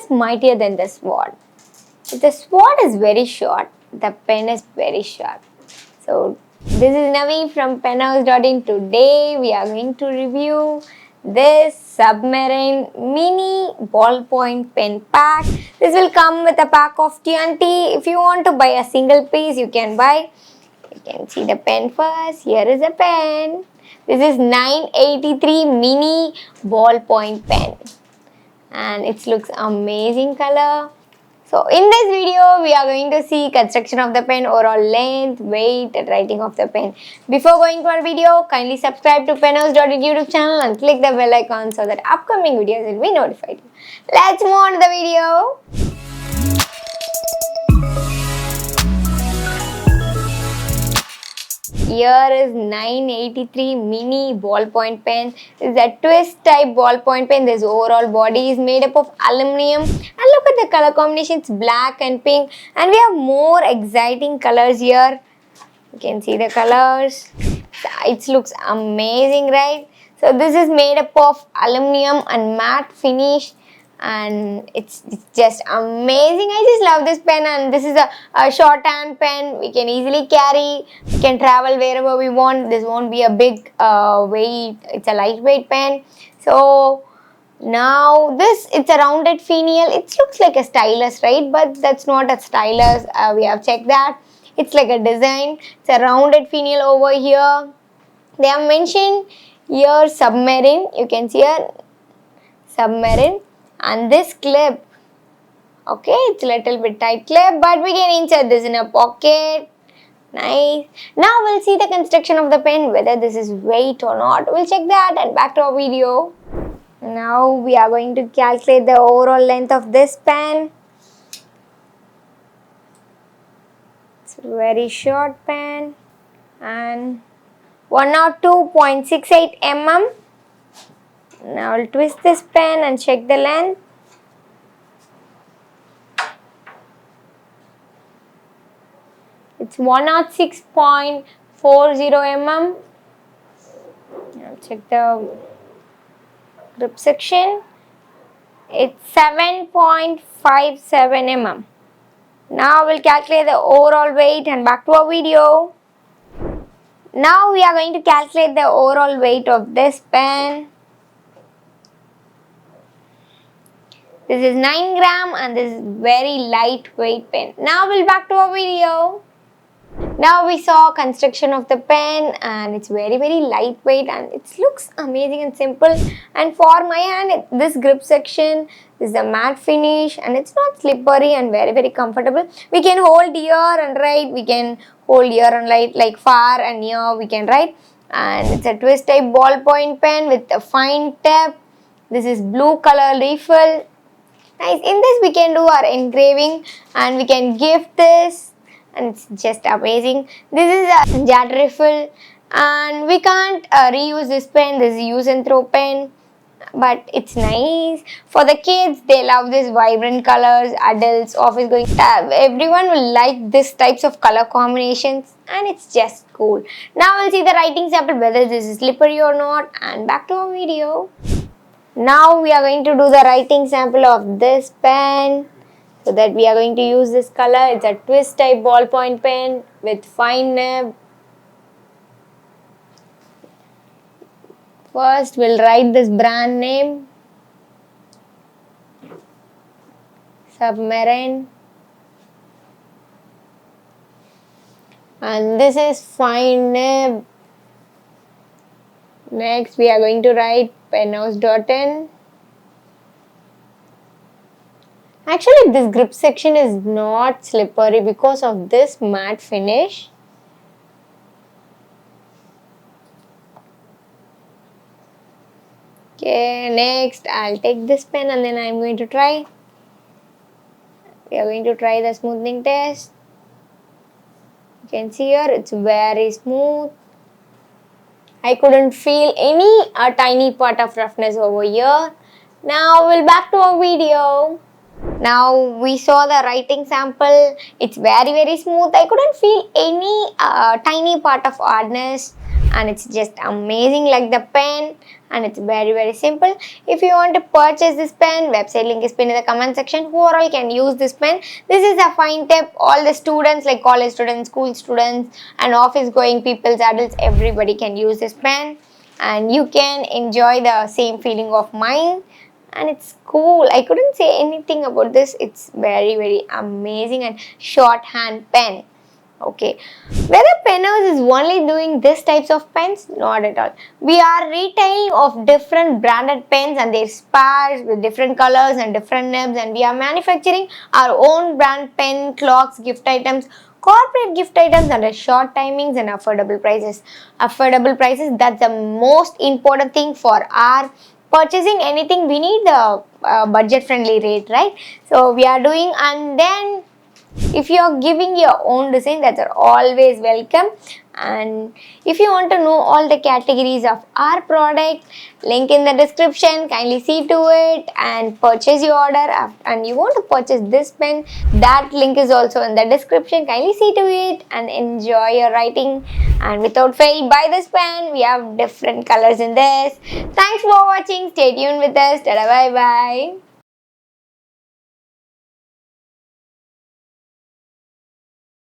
is mightier than the sword. The sword is very short, the pen is very sharp. So this is Navi from penhouse.in. Today we are going to review this Submarine mini ballpoint pen pack. This will come with a pack of 20. If you want to buy a single piece, you can buy. You can see the pen first. Here is a pen. This is 983 mini ballpoint pen. And it looks amazing color. So in this video, we are going to see construction of the pen, overall length, weight and writing of the pen. Before going to our video, kindly subscribe to penhouse.in YouTube channel and click the bell icon so that upcoming videos will be notified. Let's move on to the video. Here is 983 mini ballpoint pen. This is a twist type ballpoint pen. This overall body is made up of aluminum. And look at the color combinations, black and pink. And we have more exciting colors here. You can see the colors. It looks amazing, right? So this is made up of aluminum and matte finish. And it's just amazing. I just love this pen, and this is a shorthand pen. We can easily carry, we can travel wherever we want. This won't be a big weight. It's a lightweight pen. So now it's a rounded finial. It looks like a stylus, right? But that's not a stylus. We have checked that. It's like a design. It's a rounded finial over here. They have mentioned here Submarine. You can see here Submarine. And this clip, okay, it's a little bit tight clip, but we can insert this in a pocket. Nice. Now we'll see the construction of the pen, whether this is weight or not. We'll check that and back to our video. Now we are going to calculate the overall length of this pen. It's a very short pen and 102.68 mm. Now I'll twist this pen and check the length. It's 106.40 mm. Now check the grip section. It's 7.57 mm. Now we'll calculate the overall weight and back to our video. Now we are going to calculate the overall weight of this pen. This is 9 gram and this is very lightweight pen. Now we'll back to our video. Now we saw construction of the pen and it's very lightweight and it looks amazing and simple. And for my hand, this grip section is a matte finish and it's not slippery and very comfortable. We can hold here and write. We can hold here and write, like far and near we can write. And it's a twist type ballpoint pen with a fine tip. This is blue color refill. Nice. In this we can do our engraving and we can gift this and it's just amazing. This is a jar refill and we can't reuse this pen. This is use and throw pen, but it's nice. For the kids, they love this vibrant colors. Adults, office going, everyone will like this types of color combinations and it's just cool. Now we'll see the writing sample, whether this is slippery or not, and back to our video. Now we are going to do the writing sample of this pen. So that we are going to use this color. It's a twist type ballpoint pen with fine nib. First we'll write this brand name. Submarine. And this is fine nib. Next we are going to write penhouse.in. Actually this grip section is not slippery because of this matte finish. Okay, next I'll take this pen and then I'm going to try. We are going to try the smoothing test. You can see here it's very smooth. I couldn't feel any tiny part of roughness over here. Now we'll back to our video. Now we saw the writing sample. It's very smooth. I couldn't feel any tiny part of hardness. and it's just amazing like the pen, and it's very simple. If you want to purchase this pen, website link is pinned in the comment section. Who all can use this pen? This is a fine tip. All the students like college students, school students, and office going people, adults, everybody can use this pen, and you can enjoy the same feeling of mine. And it's cool. I couldn't say anything about this. It's very amazing and shorthand pen. Okay, whether Penhouse is only doing this types of pens? Not at all. We are retailing of different branded pens and their spars with different colors and different nibs, and we are manufacturing our own brand pen, clocks, gift items, corporate gift items under short timings and affordable prices. Affordable prices, that's the most important thing for our purchasing anything. We need the budget friendly rate, right? So we are doing, and then if you are giving your own design, that's always welcome. And if you want to know all the categories of our product, link in the description, kindly see to it and purchase your order. And you want to purchase this pen, that link is also in the description, kindly see to it and enjoy your writing. And without fail, buy this pen. We have different colors in this. Thanks for watching. Stay tuned with us. Tada, bye bye.